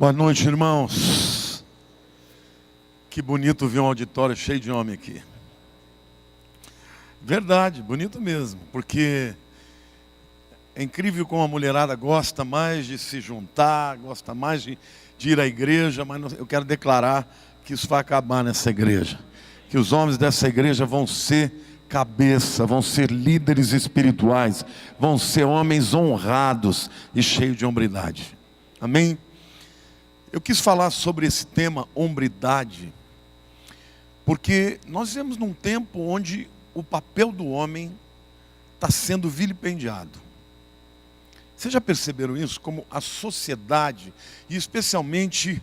Boa noite, irmãos. Que bonito ver um auditório cheio de homem aqui. Verdade, bonito mesmo, porque é incrível como a mulherada gosta mais de se juntar, gosta mais de ir à igreja, mas eu quero declarar que isso vai acabar nessa igreja. Que os homens dessa igreja vão ser cabeça, vão ser líderes espirituais, vão ser homens honrados e cheios de hombridade. Amém? Eu quis falar sobre esse tema, hombridade, porque nós vivemos num tempo onde o papel do homem está sendo vilipendiado. Vocês já perceberam isso? Como a sociedade, e especialmente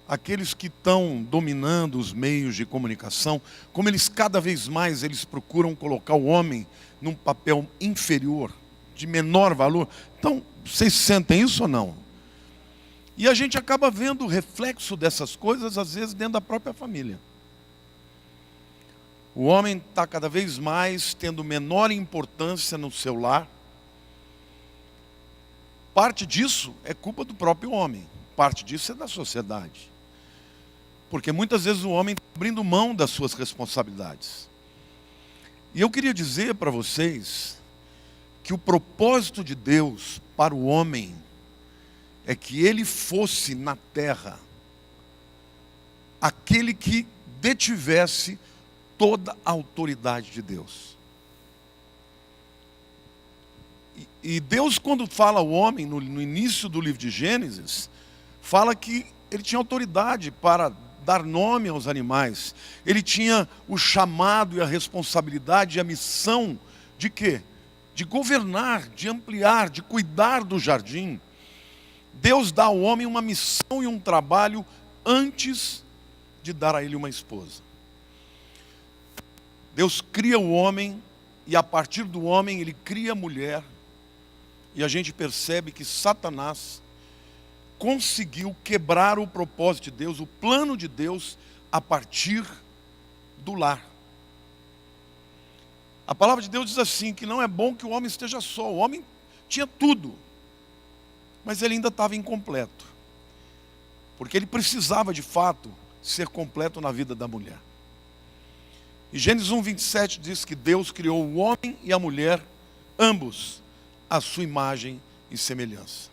aqueles que estão dominando os meios de comunicação, como eles cada vez mais procuram colocar o homem num papel inferior, de menor valor. Então, vocês sentem isso ou não? E a gente acaba vendo o reflexo dessas coisas, às vezes, dentro da própria família. O homem está cada vez mais tendo menor importância no seu lar. Parte disso é culpa do próprio homem, parte disso é da sociedade. Porque muitas vezes o homem está abrindo mão das suas responsabilidades. E eu queria dizer para vocês que o propósito de Deus para o homem é que ele fosse na terra aquele que detivesse toda a autoridade de Deus. E Deus, quando fala ao homem, no início do livro de Gênesis, fala que ele tinha autoridade para dar nome aos animais. Ele tinha o chamado e a responsabilidade e a missão de quê? De governar, de ampliar, de cuidar do jardim. Deus dá ao homem uma missão e um trabalho antes de dar a ele uma esposa. Deus cria o homem e a partir do homem ele cria a mulher. E a gente percebe que Satanás conseguiu quebrar o propósito de Deus, o plano de Deus a partir do lar. A palavra de Deus diz assim, que não é bom que o homem esteja só. O homem tinha tudo, mas ele ainda estava incompleto. Porque ele precisava, de fato, ser completo na vida da mulher. E Gênesis 1:27 diz que Deus criou o homem e a mulher, ambos, à sua imagem e semelhança.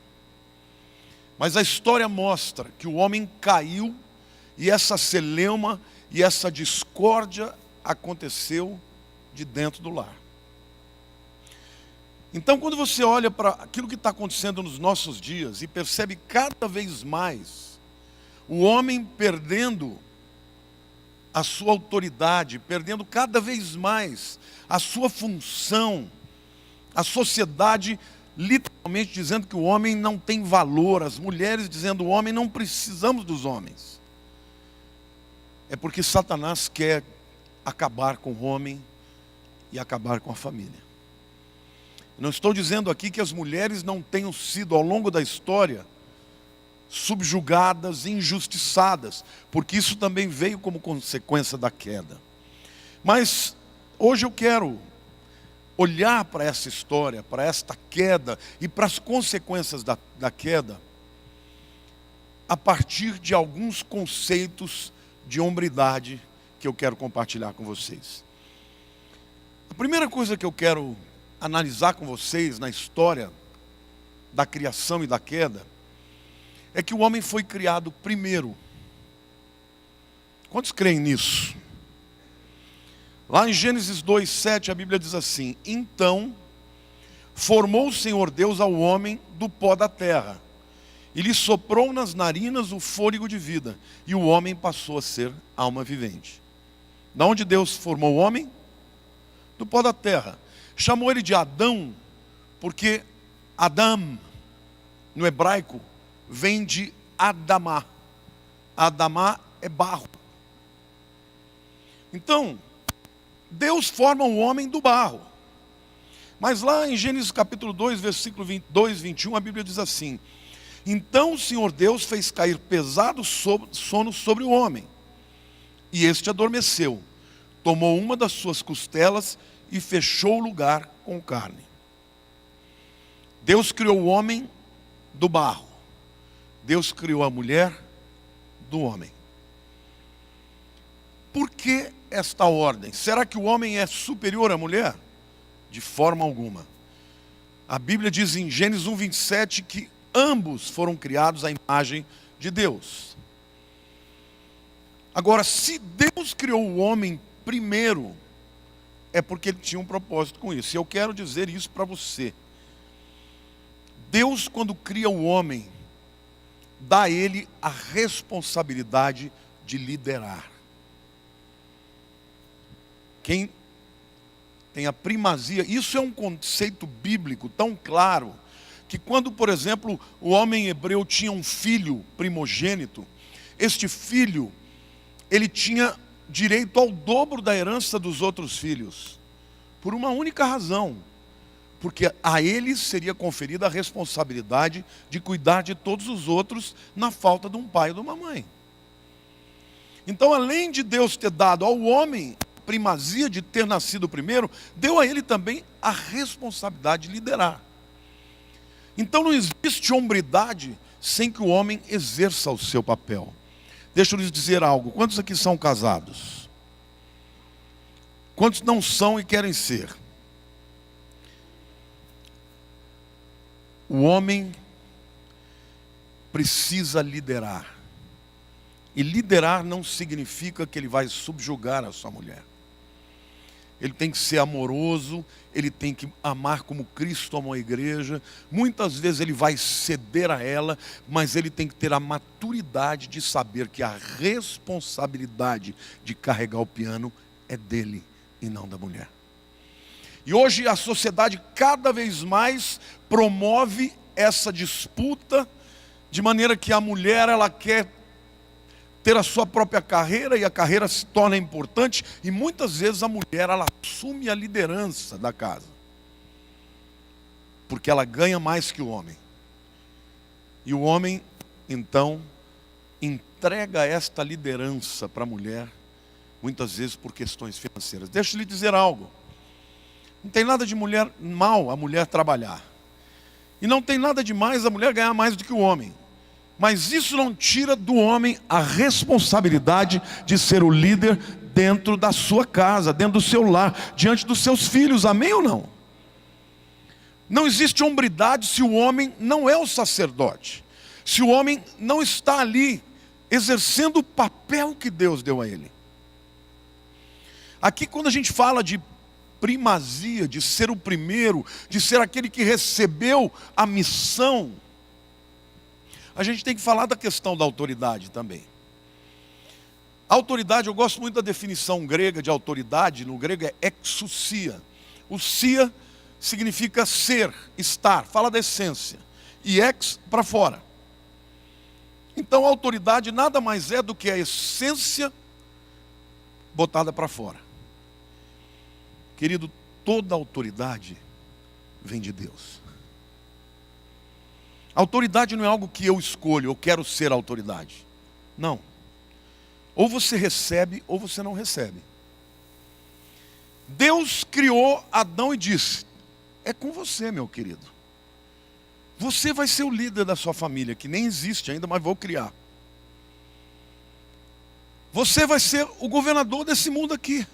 Mas a história mostra que o homem caiu e essa celeuma e essa discórdia aconteceu de dentro do lar. Então, quando você olha para aquilo que está acontecendo nos nossos dias e percebe cada vez mais o homem perdendo a sua autoridade, perdendo cada vez mais a sua função, a sociedade literalmente dizendo que o homem não tem valor, as mulheres dizendo o homem não precisamos dos homens. É porque Satanás quer acabar com o homem e acabar com a família. Não estou dizendo aqui que as mulheres não tenham sido ao longo da história subjugadas, injustiçadas, porque isso também veio como consequência da queda. Mas hoje eu quero olhar para essa história, para esta queda e para as consequências da queda a partir de alguns conceitos de hombridade que eu quero compartilhar com vocês. A primeira coisa que eu quero analisar com vocês na história da criação e da queda é que o homem foi criado primeiro. Quantos creem nisso? Lá em Gênesis 2:7 a Bíblia diz assim: então formou o Senhor Deus ao homem do pó da terra e lhe soprou nas narinas o fôlego de vida, e o homem passou a ser alma vivente. Da onde Deus formou o homem? Do pó da terra. Chamou ele de Adão, porque Adam, no hebraico, vem de Adamá. Adamá é barro. Então, Deus forma o homem do barro. Mas lá em Gênesis capítulo 2, versículo 22-21, a Bíblia diz assim: então o Senhor Deus fez cair pesado sono sobre o homem, e este adormeceu. Tomou uma das suas costelas e fechou o lugar com carne. Deus criou o homem do barro. Deus criou a mulher do homem. Por que esta ordem? Será que o homem é superior à mulher? De forma alguma. A Bíblia diz em Gênesis 1:27 que ambos foram criados à imagem de Deus. Agora, se Deus criou o homem primeiro, é porque Ele tinha um propósito com isso. E eu quero dizer isso para você. Deus, quando cria o homem, dá a ele a responsabilidade de liderar. Quem tem a primazia, isso é um conceito bíblico tão claro, que quando, por exemplo, o homem hebreu tinha um filho primogênito, este filho, ele tinha direito ao dobro da herança dos outros filhos, por uma única razão, porque a ele seria conferida a responsabilidade de cuidar de todos os outros na falta de um pai ou de uma mãe. Então, além de Deus ter dado ao homem primazia de ter nascido primeiro, deu a ele também a responsabilidade de liderar. Então não existe hombridade sem que o homem exerça o seu papel. Deixa eu lhes dizer algo. Quantos aqui são casados? Quantos não são e querem ser? O homem precisa liderar. E liderar não significa que ele vai subjugar a sua mulher. Ele tem que ser amoroso, ele tem que amar como Cristo amou a igreja. Muitas vezes ele vai ceder a ela, mas ele tem que ter a maturidade de saber que a responsabilidade de carregar o piano é dele e não da mulher. E hoje a sociedade cada vez mais promove essa disputa, de maneira que a mulher ela quer ter a sua própria carreira, e a carreira se torna importante, e muitas vezes a mulher ela assume a liderança da casa, porque ela ganha mais que o homem. E o homem, então, entrega esta liderança para a mulher, muitas vezes por questões financeiras. Deixa eu lhe dizer algo. Não tem nada de mulher mal a mulher trabalhar. E não tem nada de mais a mulher ganhar mais do que o homem. Mas isso não tira do homem a responsabilidade de ser o líder dentro da sua casa, dentro do seu lar, diante dos seus filhos. Amém ou não? Não existe hombridade se o homem não é o sacerdote. Se o homem não está ali exercendo o papel que Deus deu a ele. Aqui quando a gente fala de primazia, de ser o primeiro, de ser aquele que recebeu a missão, a gente tem que falar da questão da autoridade também. A autoridade, eu gosto muito da definição grega de autoridade, no grego é exousia. O sia significa ser, estar, fala da essência. E ex, para fora. Então a autoridade nada mais é do que a essência botada para fora. Querido, toda autoridade vem de Deus. Autoridade não é algo que eu escolho, eu quero ser autoridade. Não. Ou você recebe, ou você não recebe. Deus criou Adão e disse: é com você, meu querido. Você vai ser o líder da sua família, que nem existe ainda, mas vou criar. Você vai ser o governador desse mundo aqui.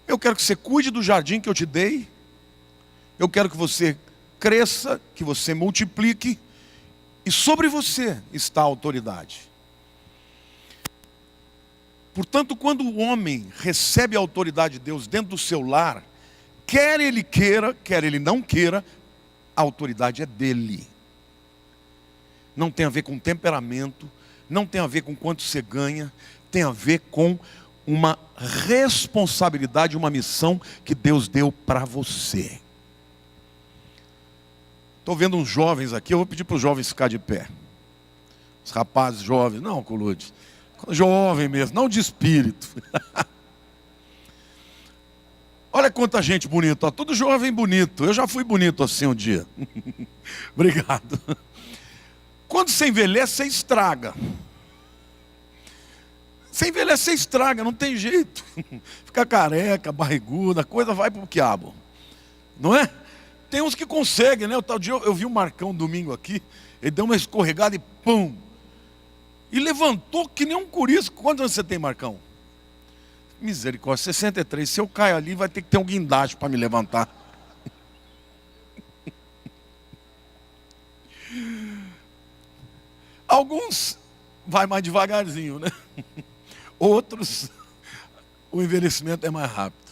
Eu quero que você cuide do jardim que eu te dei. Eu quero que você cresça, que você multiplique, e sobre você está a autoridade. Portanto, quando o homem recebe a autoridade de Deus dentro do seu lar, quer ele queira, quer ele não queira, a autoridade é dele. Não tem a ver com temperamento, não tem a ver com quanto você ganha, tem a ver com uma responsabilidade, uma missão que Deus deu para você. Estou vendo uns jovens aqui, eu vou pedir para os jovens ficar de pé. Os rapazes jovens, não, Colude, jovem mesmo, não de espírito. Olha quanta gente bonita, ó, tudo jovem bonito. Eu já fui bonito assim um dia. Obrigado. Quando você envelhece, você estraga. Você envelhece, você estraga, não tem jeito. Fica careca, barriguda, a coisa vai para o quiabo. Não é? Tem uns que conseguem, né? O tal dia eu vi o Marcão domingo aqui, ele deu uma escorregada e pum! E levantou que nem um corisco. Quantos anos você tem, Marcão? Misericórdia, 63. Se eu caio ali, vai ter que ter um guindaste para me levantar. Alguns vai mais devagarzinho, né? Outros, o envelhecimento é mais rápido.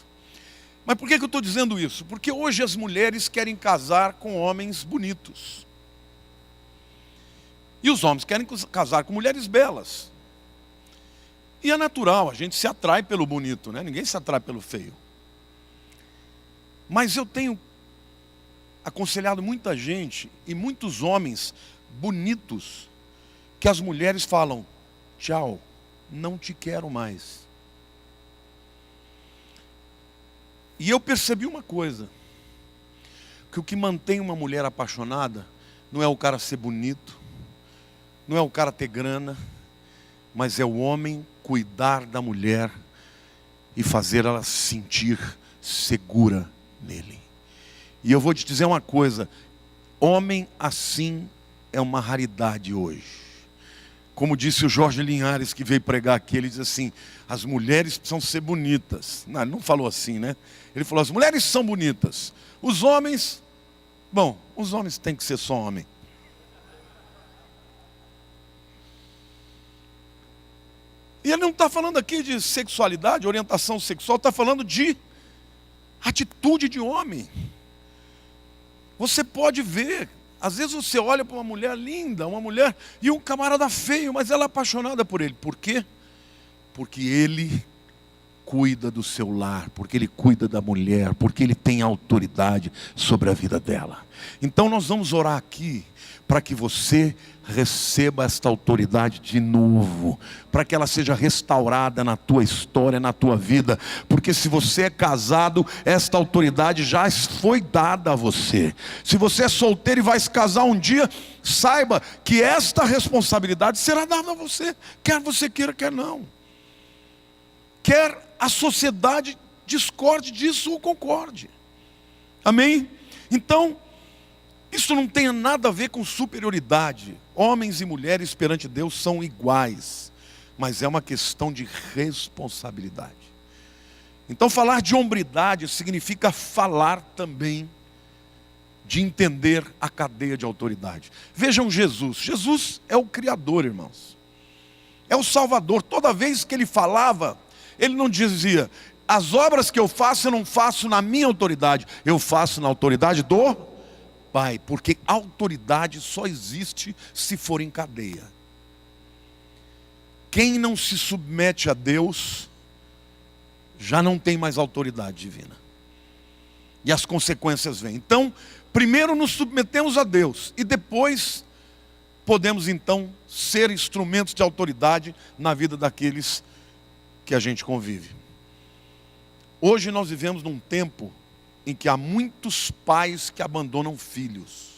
Mas por que eu estou dizendo isso? Porque hoje as mulheres querem casar com homens bonitos. E os homens querem casar com mulheres belas. E é natural, a gente se atrai pelo bonito, né? Ninguém se atrai pelo feio. Mas eu tenho aconselhado muita gente e muitos homens bonitos que as mulheres falam: tchau, não te quero mais. E eu percebi uma coisa, que o que mantém uma mulher apaixonada não é o cara ser bonito, não é o cara ter grana, mas é o homem cuidar da mulher e fazer ela se sentir segura nele. E eu vou te dizer uma coisa, homem assim é uma raridade hoje. Como disse o Jorge Linhares, que veio pregar aqui, ele diz assim: as mulheres precisam ser bonitas. Não, ele não falou assim, né? Ele falou: as mulheres são bonitas. Os homens, bom, os homens têm que ser só homem. E ele não está falando aqui de sexualidade, orientação sexual, está falando de atitude de homem. Você pode ver, às vezes você olha para uma mulher linda, uma mulher, e um camarada feio, mas ela é apaixonada por ele. Por quê? Porque ele cuida do seu lar, porque ele cuida da mulher, porque ele tem autoridade sobre a vida dela. Então nós vamos orar aqui para que você receba esta autoridade de novo, para que ela seja restaurada na tua história, na tua vida, porque se você é casado, esta autoridade já foi dada a você. Se você é solteiro e vai se casar um dia, saiba que esta responsabilidade será dada a você, quer você queira, quer não. Quer a sociedade discorde disso ou concorde. Amém? Então, isso não tem nada a ver com superioridade. Homens e mulheres perante Deus são iguais, mas é uma questão de responsabilidade. Então falar de hombridade significa falar também de entender a cadeia de autoridade. Vejam Jesus. Jesus é o Criador, irmãos. É o Salvador. Toda vez que ele falava, ele não dizia: as obras que eu faço, eu não faço na minha autoridade, eu faço na autoridade do Pai, porque autoridade só existe se for em cadeia. Quem não se submete a Deus, já não tem mais autoridade divina. E as consequências vêm. Então, primeiro nos submetemos a Deus, e depois podemos então ser instrumentos de autoridade na vida daqueles que a gente convive. Hoje nós vivemos num tempo em que há muitos pais que abandonam filhos.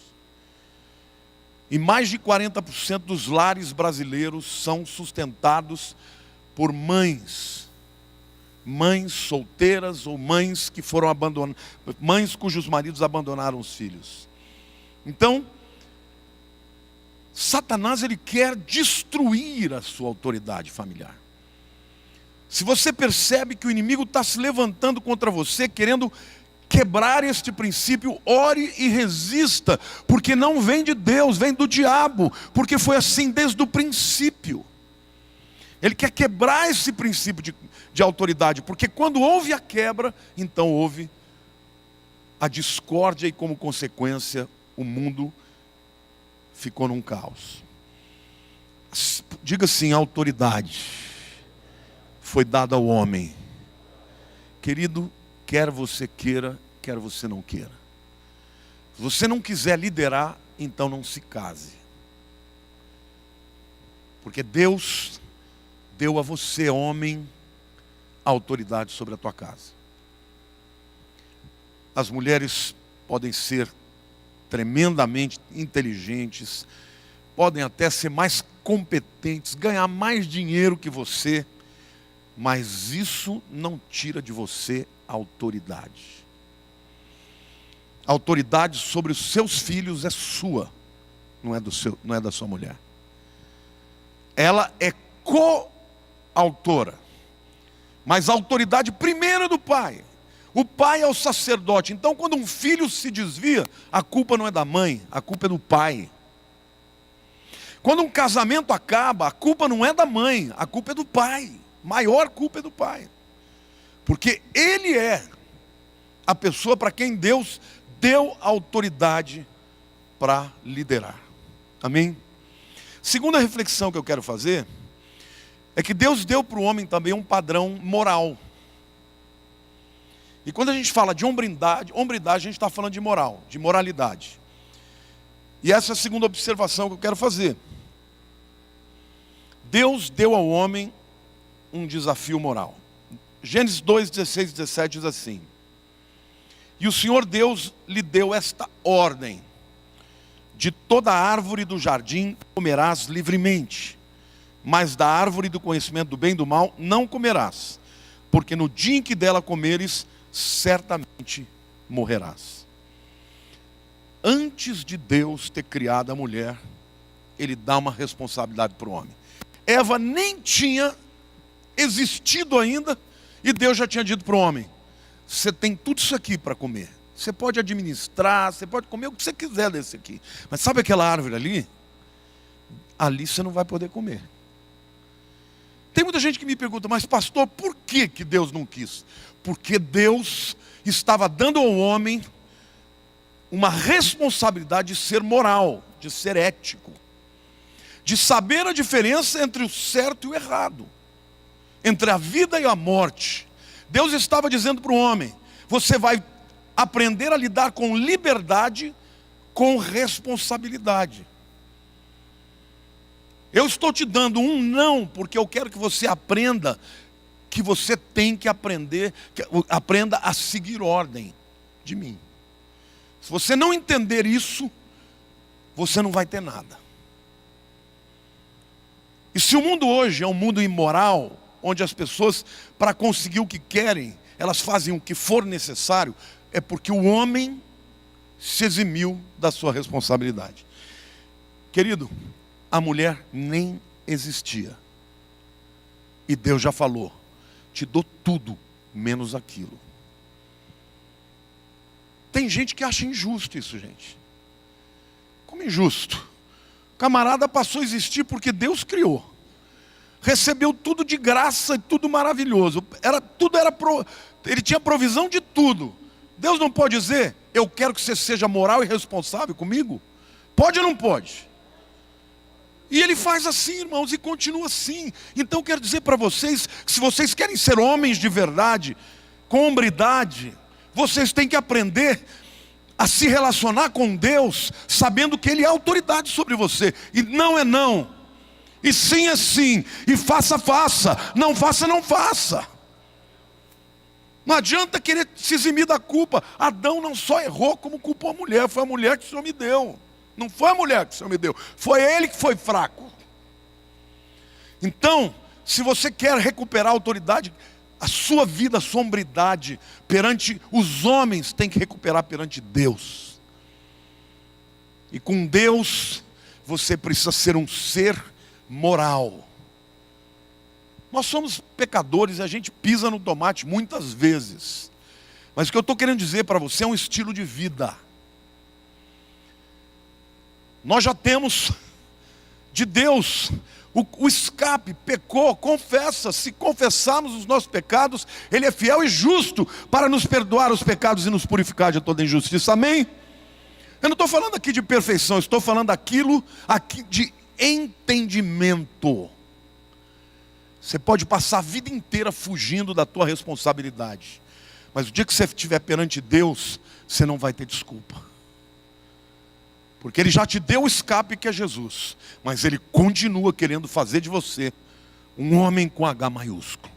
E mais de 40% dos lares brasileiros são sustentados por mães. Mães solteiras ou mães que foram abandonadas, mães cujos maridos abandonaram os filhos. Então, Satanás, ele quer destruir a sua autoridade familiar. Se você percebe que o inimigo está se levantando contra você, querendo quebrar este princípio, ore e resista, porque não vem de Deus, vem do diabo, porque foi assim desde o princípio. Ele quer quebrar esse princípio de autoridade, porque quando houve a quebra, então houve a discórdia e, como consequência, o mundo ficou num caos. Diga assim: a autoridade foi dada ao homem. Querido, quer você queira, quer você não queira. Se você não quiser liderar, então não se case. Porque Deus deu a você, homem, a autoridade sobre a tua casa. As mulheres podem ser tremendamente inteligentes, podem até ser mais competentes, ganhar mais dinheiro que você, mas isso não tira de você a autoridade. A autoridade sobre os seus filhos é sua, não é da sua mulher. Ela é coautora, mas a autoridade primeiro é do pai. O pai é o sacerdote. Então, quando um filho se desvia, a culpa não é da mãe, a culpa é do pai. Quando um casamento acaba, a culpa não é da mãe, a culpa é do pai. Maior culpa é do pai. Porque ele é a pessoa para quem Deus deu autoridade para liderar. Amém? Segunda reflexão que eu quero fazer é que Deus deu para o homem também um padrão moral. E quando a gente fala de hombridade a gente está falando de moral, de moralidade. E essa é a segunda observação que eu quero fazer. Deus deu ao homem um desafio moral. Gênesis 2, 16 e 17 diz assim: e o Senhor Deus lhe deu esta ordem: de toda árvore do jardim comerás livremente, mas da árvore do conhecimento do bem e do mal não comerás, porque no dia em que dela comeres, certamente morrerás. Antes de Deus ter criado a mulher, Ele dá uma responsabilidade para o homem. Eva nem tinha existido ainda, e Deus já tinha dito para o homem: você tem tudo isso aqui para comer. Você pode administrar, você pode comer o que você quiser desse aqui. Mas sabe aquela árvore ali? Ali você não vai poder comer. Tem muita gente que me pergunta: mas pastor, por que Deus não quis? Porque Deus estava dando ao homem uma responsabilidade de ser moral, de ser ético, de saber a diferença entre o certo e o errado, entre a vida e a morte. Deus estava dizendo para o homem: você vai aprender a lidar com liberdade, com responsabilidade. Eu estou te dando um não, porque eu quero que você aprenda que você tem que aprenda a seguir ordem de mim. Se você não entender isso, você não vai ter nada. E se o mundo hoje é um mundo imoral, onde as pessoas, para conseguir o que querem, elas fazem o que for necessário, é porque o homem se eximiu da sua responsabilidade. Querido, a mulher nem existia. E Deus já falou: te dou tudo, menos aquilo. Tem gente que acha injusto isso, gente. Como injusto? O camarada passou a existir porque Deus criou. Recebeu tudo de graça e tudo maravilhoso. Ele tinha provisão de tudo. Deus não pode dizer: eu quero que você seja moral e responsável comigo? Pode ou não pode? E Ele faz assim, irmãos, e continua assim. Então eu quero dizer para vocês que se vocês querem ser homens de verdade, com hombridade, vocês têm que aprender a se relacionar com Deus, sabendo que Ele é autoridade sobre você. E não é não, e sim é sim, e faça, faça, não faça, não faça. Não adianta querer se eximir da culpa. Adão não só errou, como culpou a mulher. Foi a mulher que o Senhor me deu. Não foi a mulher que o Senhor me deu, foi ele que foi fraco. Então, se você quer recuperar a autoridade, a sua vida, a sua hombridade perante os homens tem que recuperar perante Deus. E com Deus, você precisa ser um ser moral. Nós somos pecadores e a gente pisa no tomate muitas vezes. Mas o que eu estou querendo dizer para você é um estilo de vida. Nós já temos de Deus o escape, pecou, confessa. Se confessarmos os nossos pecados, Ele é fiel e justo para nos perdoar os pecados e nos purificar de toda injustiça. Amém? Eu não estou falando aqui de perfeição, estou falando aqui de entendimento. Você pode passar a vida inteira fugindo da tua responsabilidade, mas o dia que você estiver perante Deus, você não vai ter desculpa. Porque Ele já te deu o escape que é Jesus, mas Ele continua querendo fazer de você um homem com H maiúsculo.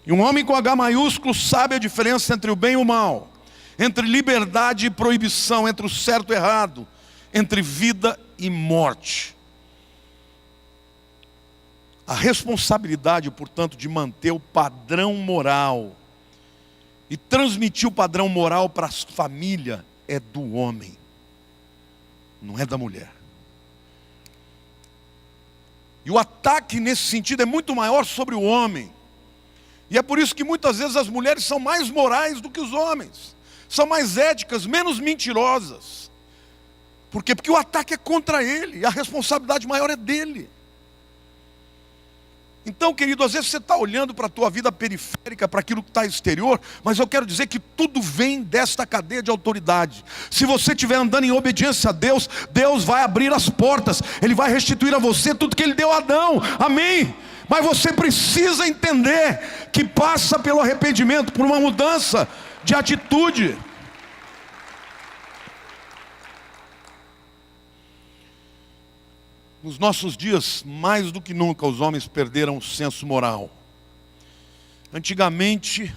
E um homem com H maiúsculo sabe a diferença entre o bem e o mal, entre liberdade e proibição, entre o certo e o errado, entre vida e morte. A responsabilidade, portanto, de manter o padrão moral e transmitir o padrão moral para a família é do homem, não é da mulher. E o ataque nesse sentido é muito maior sobre o homem. E é por isso que muitas vezes as mulheres são mais morais do que os homens. São mais éticas, menos mentirosas. Por quê? Porque o ataque é contra ele, e a responsabilidade maior é dele. Então, querido, às vezes você está olhando para a tua vida periférica, para aquilo que está exterior, mas eu quero dizer que tudo vem desta cadeia de autoridade. Se você estiver andando em obediência a Deus, Deus vai abrir as portas, Ele vai restituir a você tudo que Ele deu a Adão, amém? Mas você precisa entender que passa pelo arrependimento, por uma mudança de atitude. Nos nossos dias, mais do que nunca, os homens perderam o senso moral. Antigamente,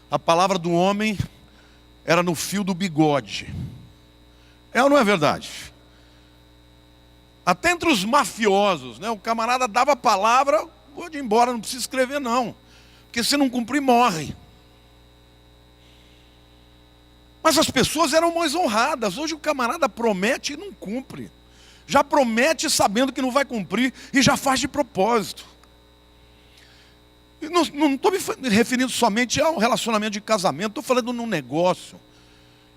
a palavra do homem era no fio do bigode. É ou não é verdade? Até entre os mafiosos, né? O camarada dava a palavra, pode ir embora, não precisa escrever não. Porque se não cumprir, morre. Mas as pessoas eram mais honradas. Hoje o camarada promete e não cumpre. Já promete sabendo que não vai cumprir e já faz de propósito. E não estou me referindo somente ao relacionamento de casamento, estou falando num negócio.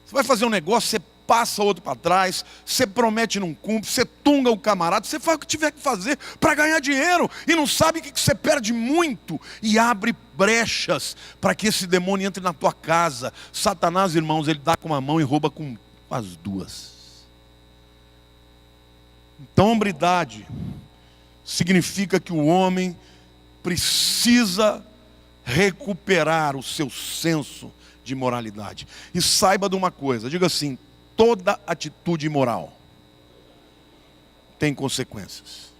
Você vai fazer um negócio, você passa outro para trás, você promete e não cumpre, você tunga o camarada, você faz o que tiver que fazer para ganhar dinheiro e não sabe que você perde muito e abre brechas para que esse demônio entre na tua casa. Satanás, irmãos, ele dá com uma mão e rouba com as duas. Então, hombridade significa que o homem precisa recuperar o seu senso de moralidade. E saiba de uma coisa, diga assim: toda atitude imoral tem consequências.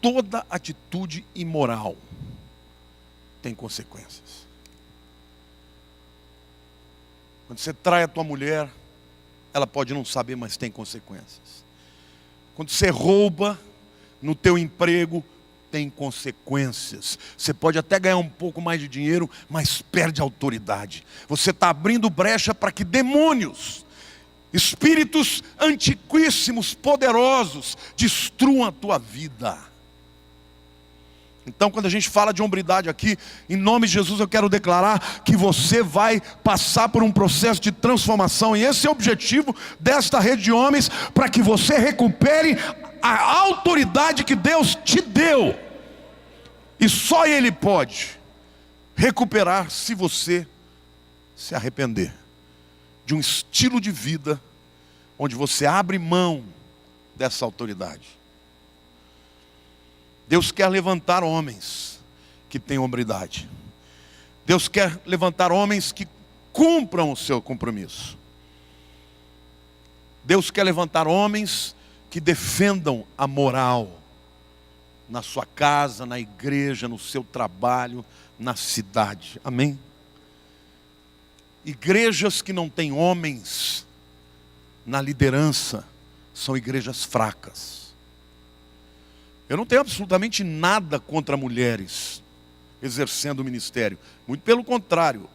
Toda atitude imoral tem consequências. Quando você trai a tua mulher, ela pode não saber, mas tem consequências. Quando você rouba no teu emprego, tem consequências. Você pode até ganhar um pouco mais de dinheiro, mas perde a autoridade. Você está abrindo brecha para que demônios, espíritos antiquíssimos, poderosos, destruam a tua vida. Então, quando a gente fala de hombridade aqui, em nome de Jesus eu quero declarar que você vai passar por um processo de transformação. E esse é o objetivo desta rede de homens, para que você recupere a autoridade que Deus te deu. E só Ele pode recuperar se você se arrepender de um estilo de vida onde você abre mão dessa autoridade. Deus quer levantar homens que têm hombridade. Deus quer levantar homens que cumpram o seu compromisso. Deus quer levantar homens que defendam a moral na sua casa, na igreja, no seu trabalho, na cidade. Amém? Igrejas que não têm homens na liderança são igrejas fracas. Eu não tenho absolutamente nada contra mulheres exercendo o ministério. Muito pelo contrário.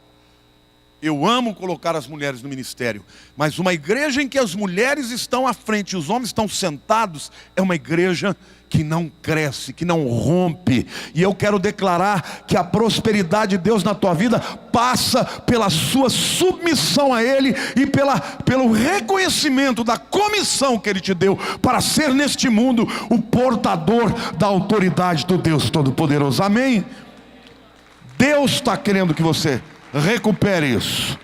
Eu amo colocar as mulheres no ministério. Mas uma igreja em que as mulheres estão à frente e os homens estão sentados, é uma igreja que não cresce, que não rompe. E eu quero declarar que a prosperidade de Deus na tua vida passa pela sua submissão a Ele e pelo reconhecimento da comissão que Ele te deu para ser neste mundo o portador da autoridade do Deus Todo-Poderoso. Amém? Deus está querendo que você recupere isso.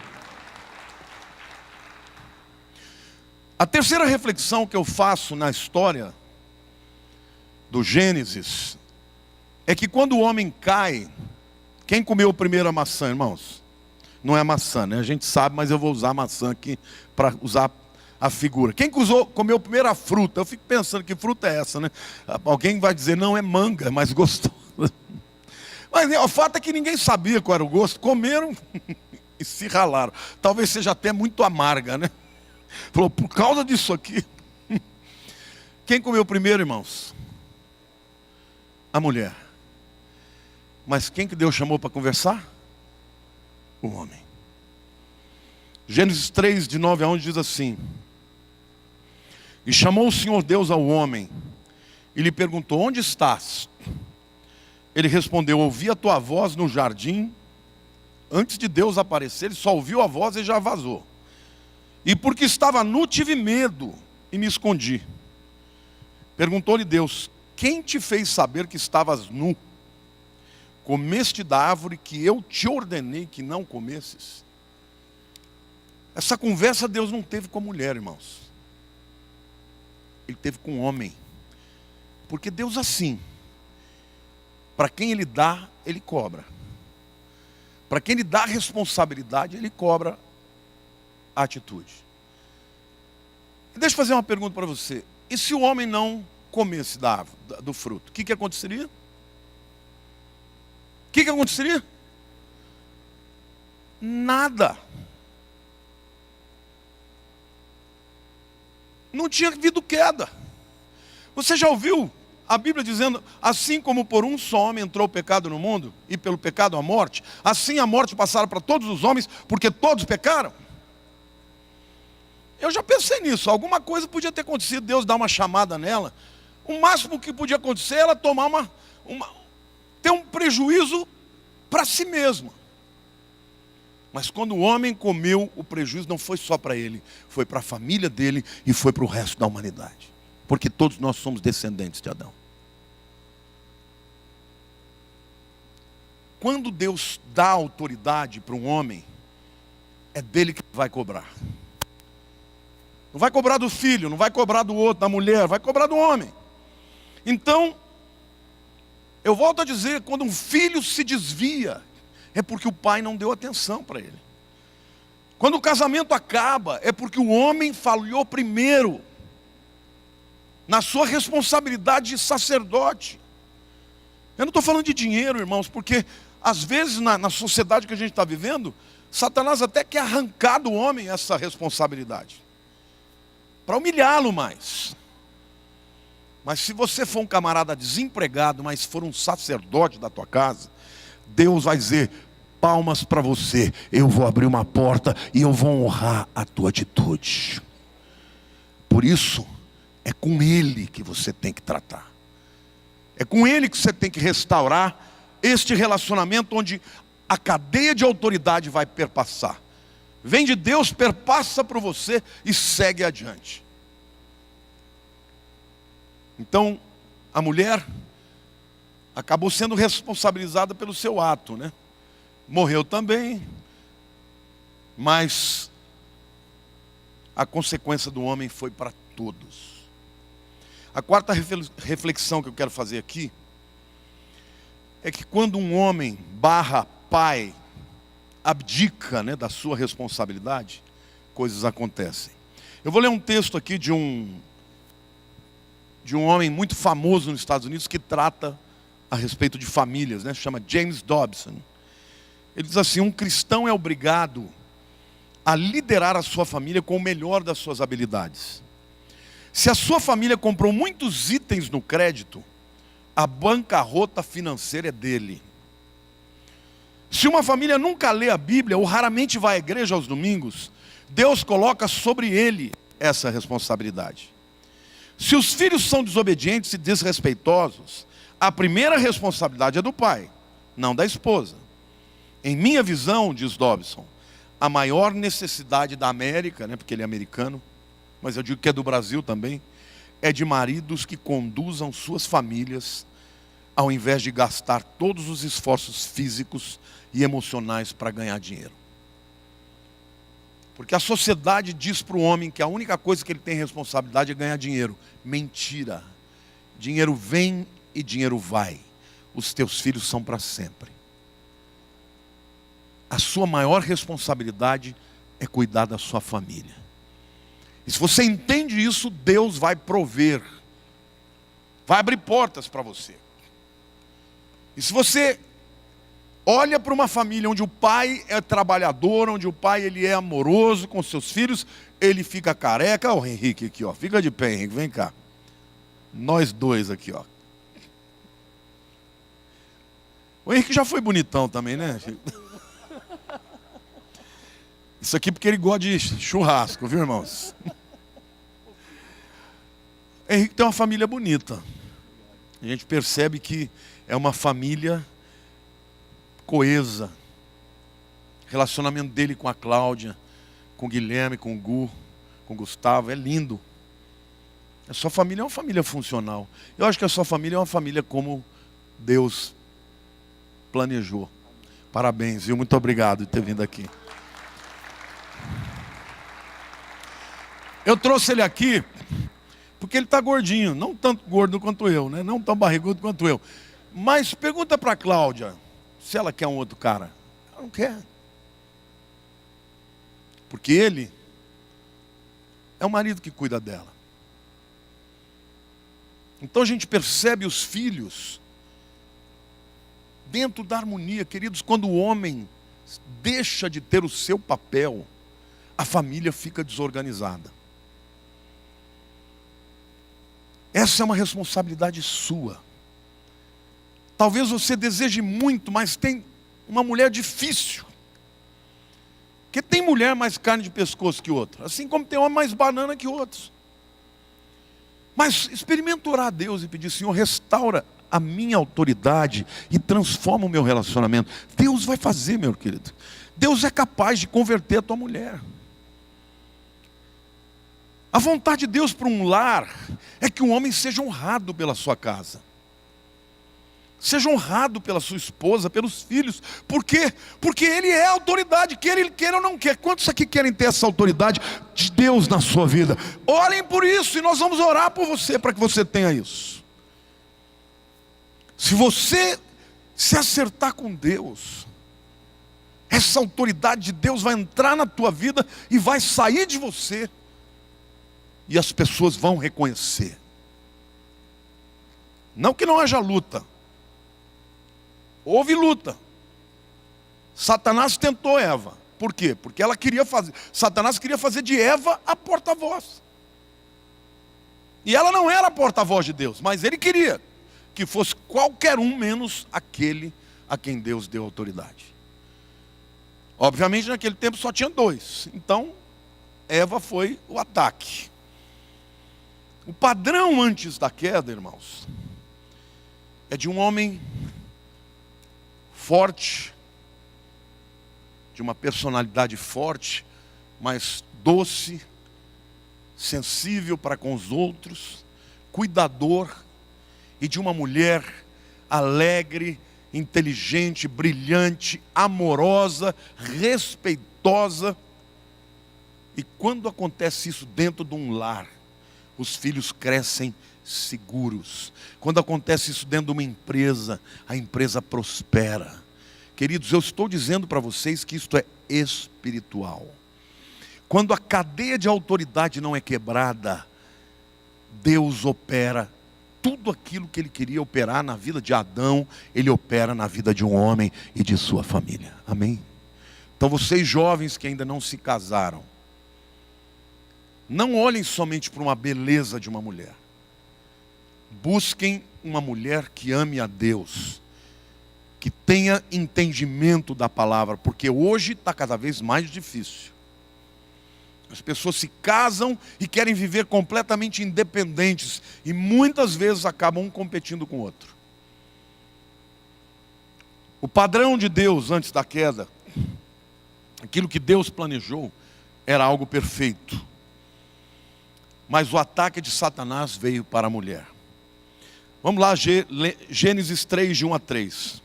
A terceira reflexão que eu faço na história do Gênesis é que quando o homem cai, quem comeu primeiro a maçã, irmãos? Não é a maçã, né? A gente sabe, mas eu vou usar a maçã aqui para usar a figura. Quem comeu primeiro a fruta? Eu fico pensando, que fruta é essa, né? Alguém vai dizer, não, é manga, é mais gostoso. Mas o fato é que ninguém sabia qual era o gosto. Comeram e se ralaram. Talvez seja até muito amarga, né? Falou, por causa disso aqui. Quem comeu primeiro, irmãos? A mulher. Mas quem que Deus chamou para conversar? o homem. Gênesis 3, de 9 a 11 diz assim: E chamou o Senhor Deus ao homem e lhe perguntou: onde estás? Ele respondeu: ouvi a tua voz no jardim. Antes de Deus aparecer, ele só ouviu a voz e já vazou. E porque estava nu, tive medo e me escondi. Perguntou-lhe Deus: quem te fez saber que estavas nu? Comeste da árvore que eu te ordenei que não comesses? Essa conversa Deus não teve com a mulher, irmãos. Ele teve com o homem. Porque Deus assim, para quem Ele dá, Ele cobra. Para quem Ele dá responsabilidade, Ele cobra a atitude. E deixa eu fazer uma pergunta para você. E se o homem não comesse da árvore, do fruto, o que aconteceria? O que aconteceria? Nada. Não tinha havido queda. Você já ouviu a Bíblia dizendo: assim como por um só homem entrou o pecado no mundo, e pelo pecado a morte, assim a morte passaram para todos os homens, porque todos pecaram? Eu já pensei nisso. Alguma coisa podia ter acontecido, Deus dar uma chamada nela. O máximo que podia acontecer era tomar ter um prejuízo para si mesma. Mas quando o homem comeu, o prejuízo não foi só para ele, foi para a família dele e foi para o resto da humanidade. Porque todos nós somos descendentes de Adão. Quando Deus dá autoridade para um homem, é dele que vai cobrar. Não vai cobrar do filho, não vai cobrar do outro, da mulher, vai cobrar do homem. Então, eu volto a dizer, quando um filho se desvia, é porque o pai não deu atenção para ele. Quando o casamento acaba, é porque o homem falhou primeiro na sua responsabilidade de sacerdote. Eu não estou falando de dinheiro, irmãos, porque às vezes na sociedade que a gente está vivendo, Satanás até quer arrancar do homem essa responsabilidade, para humilhá-lo mais. Mas se você for um camarada desempregado, mas for um sacerdote da tua casa, Deus vai dizer: palmas para você, eu vou abrir uma porta e eu vou honrar a tua atitude. Por isso, é com Ele que você tem que tratar. É com Ele que você tem que restaurar este relacionamento onde a cadeia de autoridade vai perpassar. Vem de Deus, perpassa por você e segue adiante. Então, a mulher acabou sendo responsabilizada pelo seu ato, né? Morreu também, mas a consequência do homem foi para todos. A quarta reflexão que eu quero fazer aqui é que quando um homem pai abdica, né, da sua responsabilidade, coisas acontecem. Eu vou ler um texto aqui de um homem muito famoso nos Estados Unidos que trata a respeito de famílias, né? Chama James Dobson. Ele diz assim: um cristão é obrigado a liderar a sua família com o melhor das suas habilidades. Se a sua família comprou muitos itens no crédito, a bancarrota financeira é dele. Se uma família nunca lê a Bíblia ou raramente vai à igreja aos domingos, Deus coloca sobre ele essa responsabilidade. Se os filhos são desobedientes e desrespeitosos, a primeira responsabilidade é do pai, não da esposa. Em minha visão, diz Dobson, a maior necessidade da América, né, porque ele é americano, mas eu digo que é do Brasil também, é de maridos que conduzam suas famílias, ao invés de gastar todos os esforços físicos e emocionais para ganhar dinheiro. Porque a sociedade diz para o homem que a única coisa que ele tem responsabilidade é ganhar dinheiro. Mentira. Dinheiro vem e dinheiro vai. Os teus filhos são para sempre. A sua maior responsabilidade é cuidar da sua família. E se você entende isso, Deus vai prover. Vai abrir portas para você. E se você olha para uma família onde o pai é trabalhador, onde o pai ele é amoroso com seus filhos, ele fica careca. Olha o Henrique aqui, ó. Fica de pé, Henrique, vem cá. Nós dois aqui, ó. O Henrique já foi bonitão também, né? Isso aqui porque ele gosta de churrasco, viu, irmãos? Henrique tem uma família bonita. A gente percebe que é uma família coesa. O relacionamento dele com a Cláudia, com o Guilherme, com o Gu, com o Gustavo, é lindo. A sua família é uma família funcional. Eu acho que a sua família é uma família como Deus planejou. Parabéns, viu? Muito obrigado por ter vindo aqui. Eu trouxe ele aqui porque ele está gordinho. Não tanto gordo quanto eu, né? Não tão barrigudo quanto eu. Mas pergunta para a Cláudia se ela quer um outro cara. Ela não quer. Porque ele é o marido que cuida dela. Então a gente percebe os filhos dentro da harmonia. Queridos, quando o homem deixa de ter o seu papel, a família fica desorganizada. Essa é uma responsabilidade sua. Talvez você deseje muito, mas tem uma mulher difícil. Porque tem mulher mais carne de pescoço que outra, assim como tem homem mais banana que outros. Mas experimenta orar a Deus e pedir: Senhor, restaura a minha autoridade e transforma o meu relacionamento. Deus vai fazer, meu querido. Deus é capaz de converter a tua mulher. A vontade de Deus para um lar é que um homem seja honrado pela sua casa. Seja honrado pela sua esposa, pelos filhos. Por quê? Porque ele é a autoridade, quer ele queira ou não quer. Quantos aqui querem ter essa autoridade de Deus na sua vida? Orem por isso e nós vamos orar por você para que você tenha isso. Se você se acertar com Deus, essa autoridade de Deus vai entrar na tua vida e vai sair de você. E as pessoas vão reconhecer. Não que não haja luta. Houve luta. Satanás tentou Eva. Por quê? Porque ela queria fazer. Satanás queria fazer de Eva a porta-voz. E ela não era a porta-voz de Deus, mas ele queria que fosse qualquer um menos aquele a quem Deus deu autoridade. Obviamente naquele tempo só tinha dois. Então Eva foi o ataque. O padrão antes da queda, irmãos, é de um homem forte, de uma personalidade forte, mas doce, sensível para com os outros, cuidador, e de uma mulher alegre, inteligente, brilhante, amorosa, respeitosa. E quando acontece isso dentro de um lar, os filhos crescem seguros. Quando acontece isso dentro de uma empresa, a empresa prospera. Queridos, eu estou dizendo para vocês que isto é espiritual. Quando a cadeia de autoridade não é quebrada, Deus opera tudo aquilo que Ele queria operar na vida de Adão, Ele opera na vida de um homem e de sua família. Amém? Então vocês jovens que ainda não se casaram, não olhem somente para uma beleza de uma mulher. Busquem uma mulher que ame a Deus, que tenha entendimento da palavra, porque hoje está cada vez mais difícil. As pessoas se casam e querem viver completamente independentes, e muitas vezes acabam um competindo com o outro. O padrão de Deus antes da queda, aquilo que Deus planejou, era algo perfeito. Mas o ataque de Satanás veio para a mulher. Vamos lá, Gênesis 3, de 1 a 3.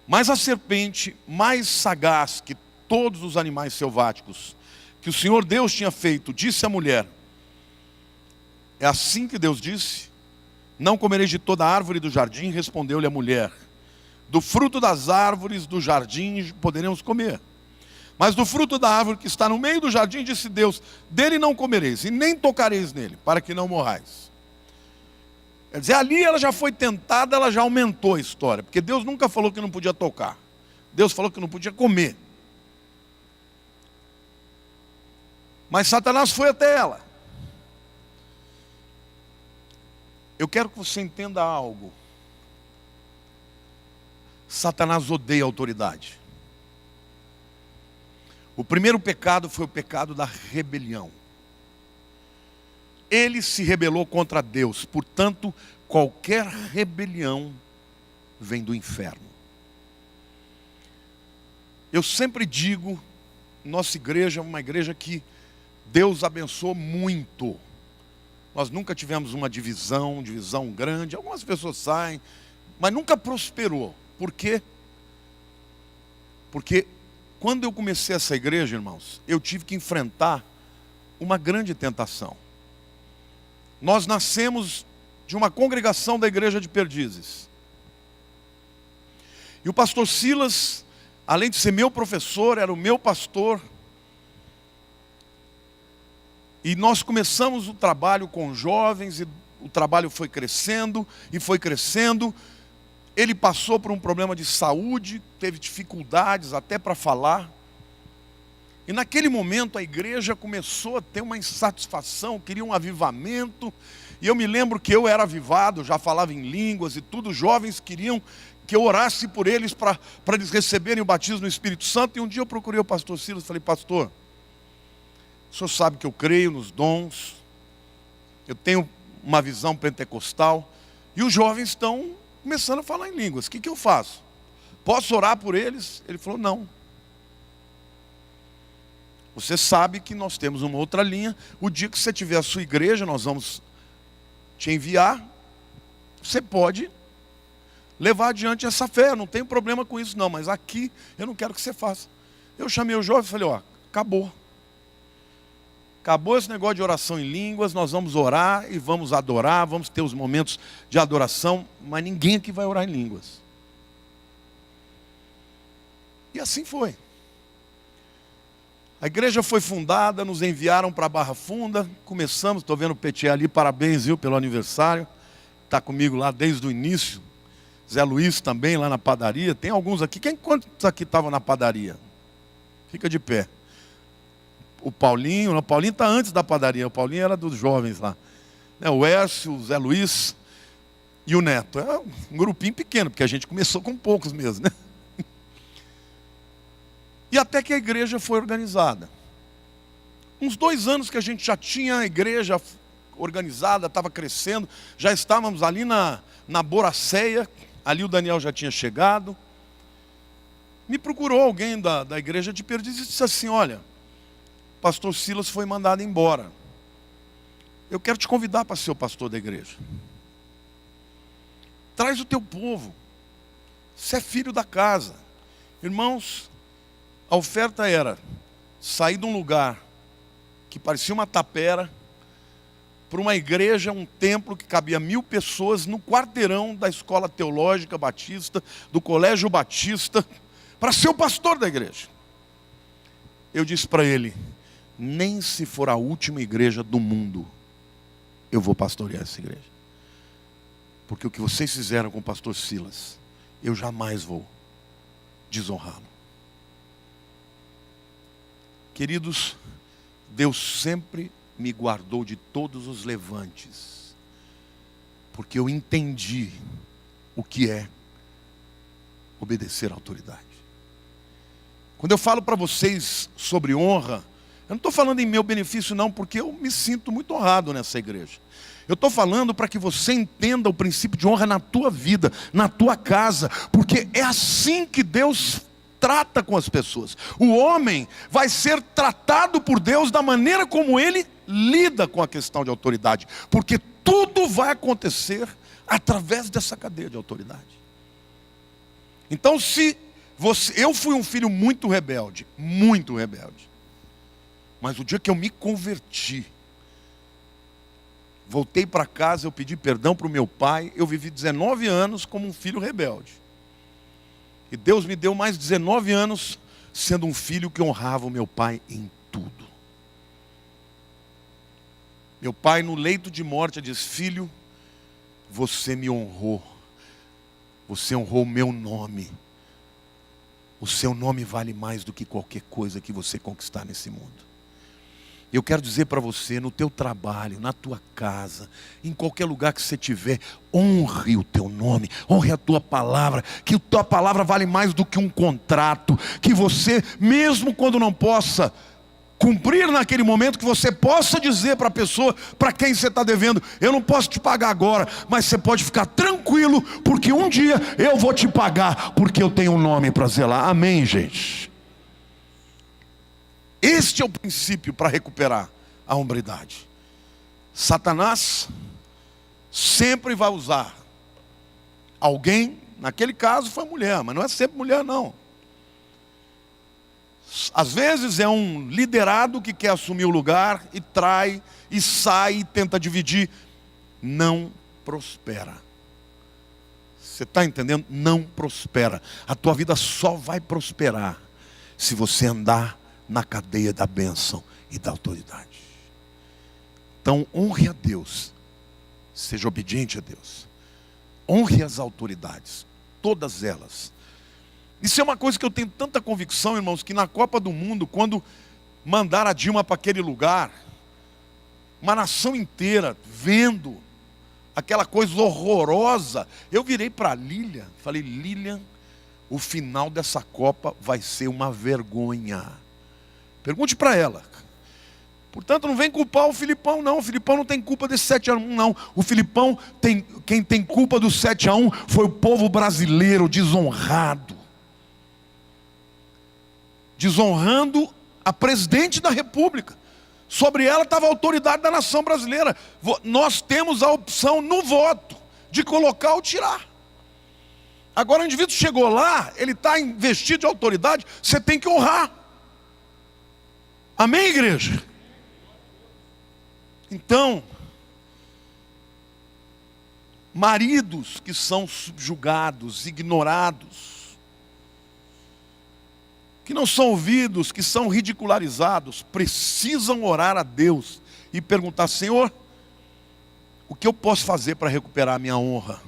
Mas a serpente, mais sagaz que todos os animais selváticos que o Senhor Deus tinha feito, disse à mulher: é assim que Deus disse: não comereis de toda árvore do jardim. Respondeu-lhe a mulher: do fruto das árvores do jardim poderemos comer, mas do fruto da árvore que está no meio do jardim, disse Deus: dele não comereis, e nem tocareis nele, para que não morrais. Quer dizer, ali ela já foi tentada, ela já aumentou a história, porque Deus nunca falou que não podia tocar. Deus falou que não podia comer. Mas Satanás foi até ela. Eu quero que você entenda algo. Satanás odeia a autoridade. O primeiro pecado foi o pecado da rebelião. Ele se rebelou contra Deus, portanto, qualquer rebelião vem do inferno. Eu sempre digo, nossa igreja é uma igreja que Deus abençoou muito. Nós nunca tivemos uma divisão grande. Algumas pessoas saem, mas nunca prosperou. Por quê? Porque quando eu comecei essa igreja, irmãos, eu tive que enfrentar uma grande tentação. Nós nascemos de uma congregação da igreja de Perdizes. E o pastor Silas, além de ser meu professor, era o meu pastor. E nós começamos o trabalho com jovens, e o trabalho foi crescendo, e foi crescendo. Ele passou por um problema de saúde, teve dificuldades até para falar. E naquele momento a igreja começou a ter uma insatisfação, queria um avivamento. E eu me lembro que eu era avivado, já falava em línguas e tudo. Os jovens queriam que eu orasse por eles para eles receberem o batismo no Espírito Santo. E um dia eu procurei o pastor Silas e falei: pastor, o senhor sabe que eu creio nos dons, eu tenho uma visão pentecostal, e os jovens estão começando a falar em línguas. O que eu faço? Posso orar por eles? Ele falou: não. Você sabe que nós temos uma outra linha. O dia que você tiver a sua igreja, nós vamos te enviar. Você pode levar adiante essa fé, não tem problema com isso não, mas aqui eu não quero que você faça. Eu chamei o jovem e falei: ó, acabou. Acabou esse negócio de oração em línguas, nós vamos orar e vamos adorar, vamos ter os momentos de adoração, mas ninguém aqui vai orar em línguas. E assim foi. A igreja foi fundada, nos enviaram para Barra Funda, começamos, estou vendo o Petier ali, parabéns, viu, pelo aniversário, está comigo lá desde o início. Zé Luiz também lá na padaria, tem alguns aqui, quantos aqui estavam na padaria? Fica de pé. O Paulinho está antes da padaria, o Paulinho era dos jovens lá. O Ércio, o Zé Luiz e o Neto. É um grupinho pequeno, porque a gente começou com poucos mesmo, né? E até que a igreja foi organizada. Uns 2 anos que a gente já tinha a igreja organizada, estava crescendo, já estávamos ali na Boracéia, ali o Daniel já tinha chegado. Me procurou alguém da igreja de Perdizes e disse assim: olha, o pastor Silas foi mandado embora. Eu quero te convidar para ser o pastor da igreja. Traz o teu povo. Você é filho da casa. Irmãos, a oferta era sair de um lugar que parecia uma tapera para uma igreja, um templo que cabia 1000 pessoas no quarteirão da Escola Teológica Batista, do Colégio Batista, para ser o pastor da igreja. Eu disse para ele: nem se for a última igreja do mundo, eu vou pastorear essa igreja. Porque o que vocês fizeram com o pastor Silas, eu jamais vou desonrá-lo. Queridos, Deus sempre me guardou de todos os levantes, porque eu entendi o que é obedecer à autoridade. Quando eu falo para vocês sobre honra, eu não estou falando em meu benefício não, porque eu me sinto muito honrado nessa igreja. Eu estou falando para que você entenda o princípio de honra na tua vida, na tua casa, porque é assim que Deus trata com as pessoas. O homem vai ser tratado por Deus da maneira como ele lida com a questão de autoridade, porque tudo vai acontecer através dessa cadeia de autoridade. Então, eu fui um filho muito rebelde, mas o dia que eu me converti, voltei para casa, eu pedi perdão para o meu pai, eu vivi 19 anos como um filho rebelde. E Deus me deu mais 19 anos sendo um filho que honrava o meu pai em tudo. Meu pai, no leito de morte, disse: filho, você me honrou. Você honrou o meu nome. O seu nome vale mais do que qualquer coisa que você conquistar nesse mundo. Eu quero dizer para você, no teu trabalho, na tua casa, em qualquer lugar que você estiver, honre o teu nome, honre a tua palavra, que a tua palavra vale mais do que um contrato, que você, mesmo quando não possa cumprir naquele momento, que você possa dizer para a pessoa para quem você está devendo: eu não posso te pagar agora, mas você pode ficar tranquilo, porque um dia eu vou te pagar, porque eu tenho um nome para zelar. Amém, gente? Este é o princípio para recuperar a hombridade. Satanás sempre vai usar alguém, naquele caso foi mulher, mas não é sempre mulher não. Às vezes é um liderado que quer assumir o lugar e trai, e sai, e tenta dividir. Não prospera. Você está entendendo? Não prospera. A tua vida só vai prosperar se você andar na cadeia da bênção e da autoridade. Então honre a Deus, seja obediente a Deus, honre as autoridades, todas elas. Isso é uma coisa que eu tenho tanta convicção, irmãos, que na Copa do Mundo, quando mandaram a Dilma para aquele lugar, uma nação inteira vendo aquela coisa horrorosa, eu virei para Lilian, falei: Lilian, o final dessa Copa vai ser uma vergonha. Pergunte para ela. Portanto, não vem culpar o Filipão, não. O Filipão não tem culpa desse 7-1, não. O Filipão, quem tem culpa do 7-1 foi o povo brasileiro desonrado. Desonrando a presidente da República. Sobre ela estava a autoridade da nação brasileira. Nós temos a opção no voto de colocar ou tirar. Agora o indivíduo chegou lá, ele está investido de autoridade, você tem que honrar. Amém, igreja? Então, maridos que são subjugados, ignorados, que não são ouvidos, que são ridicularizados, precisam orar a Deus e perguntar: Senhor, o que eu posso fazer para recuperar a minha honra?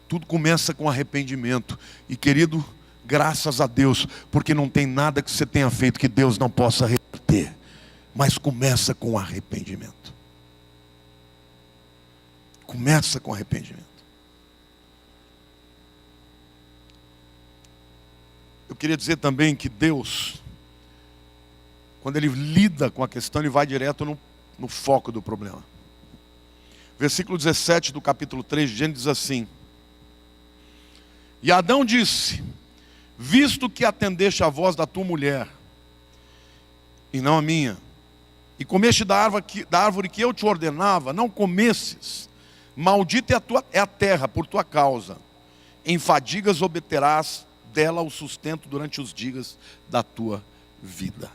Tudo começa com arrependimento. E querido, graças a Deus, porque não tem nada que você tenha feito que Deus não possa reverter. Mas começa com arrependimento. Começa com arrependimento. Eu queria dizer também que Deus, quando Ele lida com a questão, Ele vai direto no foco do problema. Versículo 17 do capítulo 3 de Gênesis diz assim: E Adão disse: visto que atendeste a voz da tua mulher, e não a minha, e comeste da árvore que eu te ordenava, não comesses, maldita é a terra por tua causa, em fadigas obterás dela o sustento durante os dias da tua vida.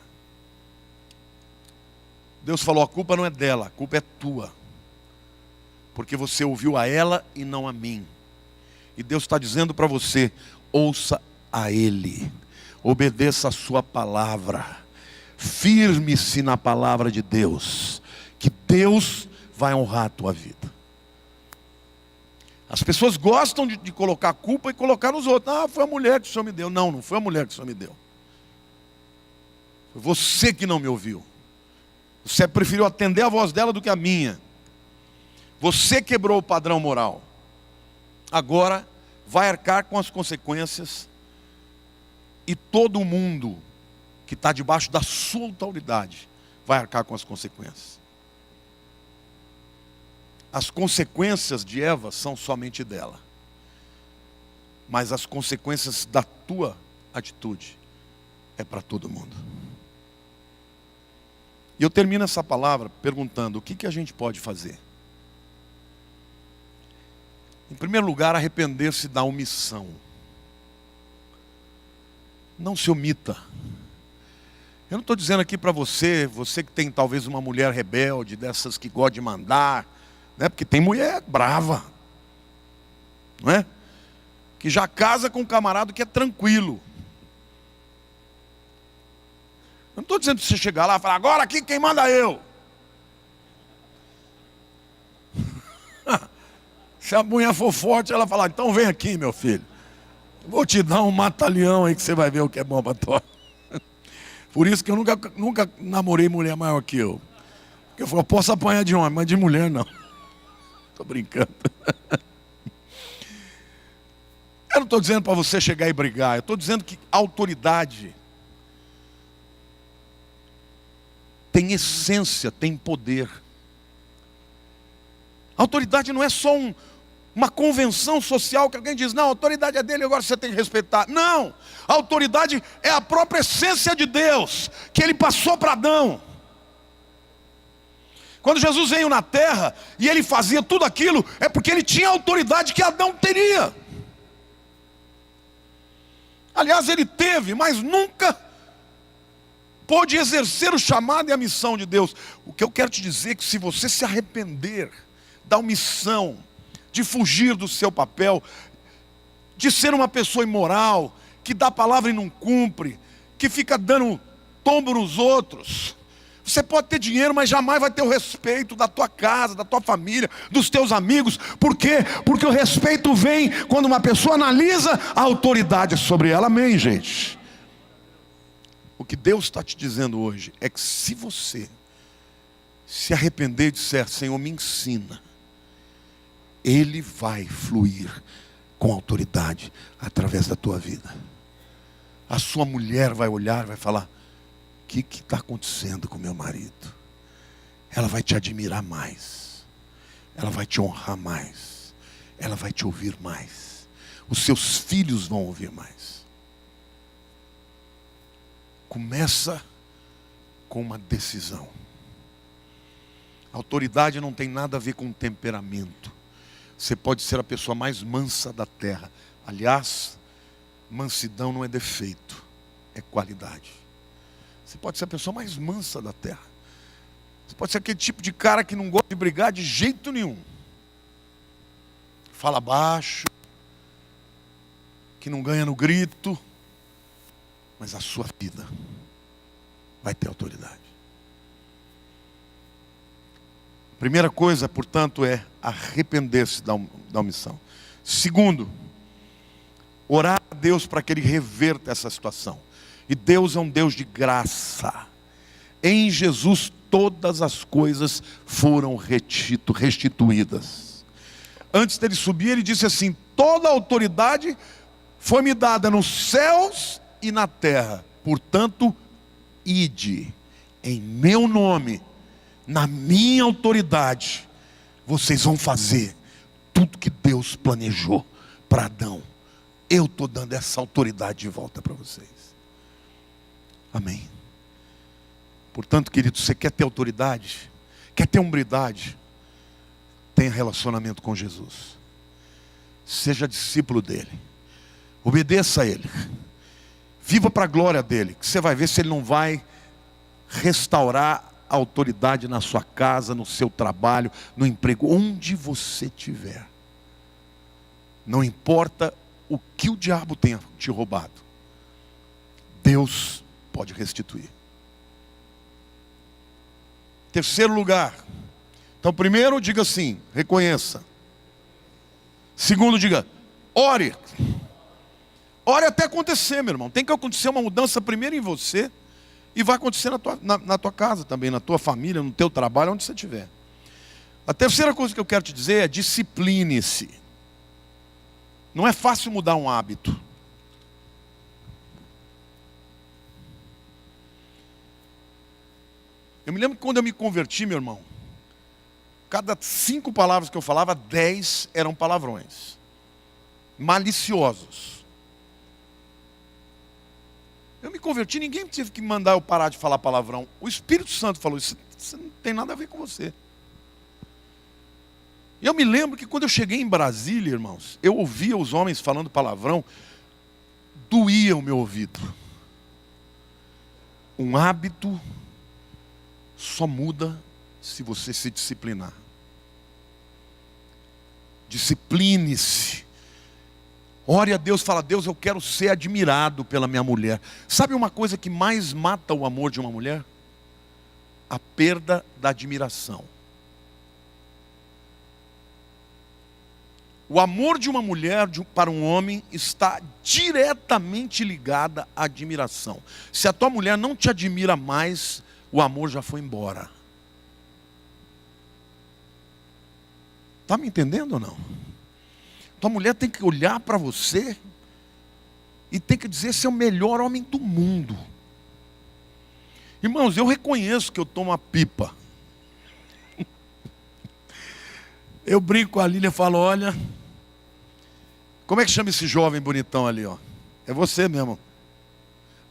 Deus falou: a culpa não é dela, a culpa é tua, porque você ouviu a ela e não a mim. E Deus está dizendo para você: ouça a Ele, obedeça a sua palavra, firme-se na palavra de Deus, que Deus vai honrar a tua vida. As pessoas gostam de colocar a culpa e colocar nos outros. Ah, foi a mulher que o Senhor me deu. Não, não foi a mulher que o Senhor me deu. Foi você que não me ouviu. Você preferiu atender a voz dela do que a minha. Você quebrou o padrão moral. Agora vai arcar com as consequências. E todo mundo que está debaixo da sua autoridade vai arcar com as consequências. As consequências de Eva são somente dela. Mas as consequências da tua atitude é para todo mundo. E eu termino essa palavra perguntando: o que a gente pode fazer? Em primeiro lugar, arrepender-se da omissão. Não se omita. Eu não estou dizendo aqui para você que tem talvez uma mulher rebelde, dessas que gosta de mandar, né? Porque tem mulher brava, não é? Que já casa com um camarada que é tranquilo. Eu não estou dizendo para você chegar lá e falar: agora aqui quem manda é eu. Se a mulher for forte, ela fala: então vem aqui, meu filho, vou te dar um mata-leão aí que você vai ver o que é bom para tu. Por isso que eu nunca namorei mulher maior que eu. Porque eu posso apanhar de homem, mas de mulher não. Estou brincando. Eu não estou dizendo para você chegar e brigar. Eu estou dizendo que a autoridade tem essência, tem poder. A autoridade não é só uma convenção social que alguém diz, não, a autoridade é dele, agora você tem que respeitar. Não, a autoridade é a própria essência de Deus, que ele passou para Adão. Quando Jesus veio na terra e ele fazia tudo aquilo, é porque ele tinha a autoridade que Adão teria. Aliás, ele teve, mas nunca pôde exercer o chamado e a missão de Deus. O que eu quero te dizer é que se você se arrepender da omissão, de fugir do seu papel, de ser uma pessoa imoral, que dá a palavra e não cumpre, que fica dando tombo nos outros, você pode ter dinheiro, mas jamais vai ter o respeito da tua casa, da tua família, dos teus amigos. Por quê? Porque o respeito vem quando uma pessoa analisa a autoridade sobre ela. Amém, gente? O que Deus está te dizendo hoje é que se você se arrepender e disser, Senhor, me ensina, Ele vai fluir com autoridade através da tua vida. A sua mulher vai olhar e vai falar, o que está acontecendo com meu marido? Ela vai te admirar mais. Ela vai te honrar mais. Ela vai te ouvir mais. Os seus filhos vão ouvir mais. Começa com uma decisão. Autoridade não tem nada a ver com temperamento. Você pode ser a pessoa mais mansa da terra. Aliás, mansidão não é defeito, é qualidade. Você pode ser a pessoa mais mansa da terra. Você pode ser aquele tipo de cara que não gosta de brigar de jeito nenhum. Fala baixo, que não ganha no grito, mas a sua vida vai ter autoridade. A primeira coisa, portanto, é arrepender-se da omissão. Segundo, orar a Deus para que Ele reverta essa situação. E Deus é um Deus de graça. Em Jesus todas as coisas foram restituídas. Antes dele subir, ele disse assim, toda a autoridade foi me dada nos céus e na terra. Portanto, ide em meu nome, na minha autoridade, vocês vão fazer tudo que Deus planejou para Adão. Eu estou dando essa autoridade de volta para vocês. Amém. Portanto, querido, você quer ter autoridade? Quer ter hombridade? Tenha relacionamento com Jesus. Seja discípulo dele. Obedeça a ele. Viva para a glória dele. Que você vai ver se ele não vai restaurar a autoridade na sua casa, no seu trabalho, no emprego, onde você estiver. Não importa o que o diabo tenha te roubado. Deus pode restituir. Terceiro lugar. Então, primeiro, diga assim, reconheça. Segundo, diga, ore. Ore até acontecer, meu irmão. Tem que acontecer uma mudança primeiro em você e vai acontecer na tua casa também, na tua família, no teu trabalho, onde você estiver. A terceira coisa que eu quero te dizer é discipline-se. Não é fácil mudar um hábito. Eu me lembro que quando eu me converti, meu irmão, cada 5 palavras que eu falava, 10 eram palavrões. Maliciosos. Eu me converti, ninguém teve que mandar eu parar de falar palavrão. O Espírito Santo falou, isso não tem nada a ver com você. E eu me lembro que quando eu cheguei em Brasília, irmãos, eu ouvia os homens falando palavrão, doía o meu ouvido. Um hábito só muda se você se disciplinar. Discipline-se. Ore a Deus, fala, Deus, eu quero ser admirado pela minha mulher. Sabe uma coisa que mais mata o amor de uma mulher? A perda da admiração. O amor de uma mulher para um homem está diretamente ligado à admiração. Se a tua mulher não te admira mais, o amor já foi embora. Está me entendendo ou não? Tua mulher tem que olhar para você e tem que dizer: esse é o melhor homem do mundo. Irmãos, eu reconheço que eu tomo uma pipa. Eu brinco com a Lília e falo: olha, como é que chama esse jovem bonitão ali, ó? É você mesmo.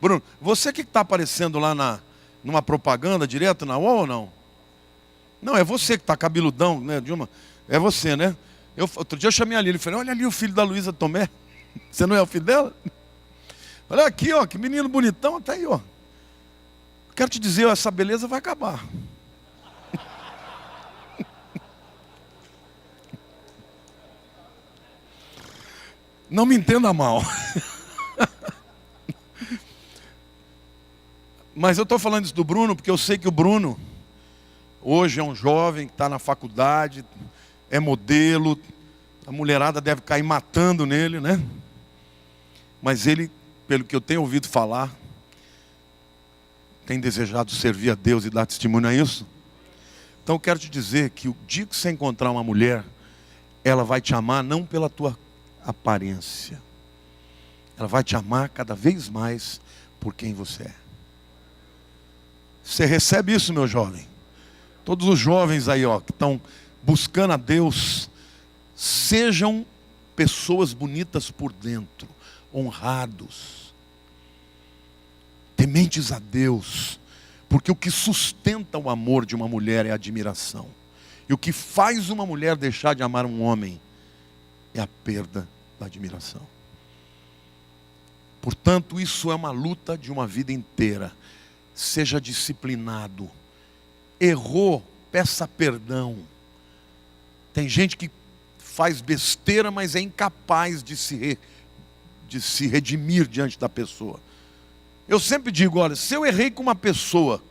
Bruno, você que está aparecendo lá numa propaganda direto na UOL ou não? Não, é você que está cabeludão, né, Dilma? É você, né? Outro dia eu chamei a Lília e falei: olha ali o filho da Luísa Tomé. Você não é o filho dela? Olha aqui, ó, que menino bonitão, tá aí, ó. Quero te dizer, essa beleza vai acabar. Não me entenda mal. Mas eu estou falando isso do Bruno porque eu sei que o Bruno hoje é um jovem que está na faculdade, é modelo, a mulherada deve cair matando nele, né? Mas ele, pelo que eu tenho ouvido falar, tem desejado servir a Deus e dar testemunho a isso. Então eu quero te dizer que o dia que você encontrar uma mulher, ela vai te amar não pela tua aparência, ela vai te amar cada vez mais por quem você é. Você recebe isso, meu jovem? Todos os jovens aí, ó, que estão buscando a Deus, sejam pessoas bonitas por dentro, honrados, tementes a Deus, porque o que sustenta o amor de uma mulher é a admiração, e o que faz uma mulher deixar de amar um homem é a perda da admiração. Portanto, isso é uma luta de uma vida inteira. Seja disciplinado. Errou, peça perdão. Tem gente que faz besteira, mas é incapaz de se redimir diante da pessoa. Eu sempre digo: olha, se eu errei com uma pessoa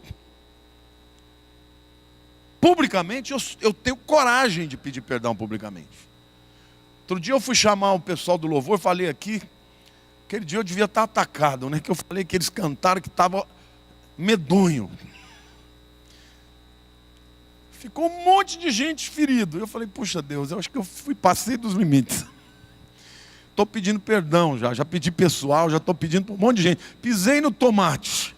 publicamente, eu tenho coragem de pedir perdão publicamente. Outro dia eu fui chamar o pessoal do louvor, falei aqui, aquele dia eu devia estar atacado, né? Que eu falei que eles cantaram que estava medonho. Ficou um monte de gente ferido. Eu falei: puxa Deus, eu acho que eu passei dos limites. Estou pedindo perdão já pedi pessoal, já estou pedindo para um monte de gente. Pisei no tomate.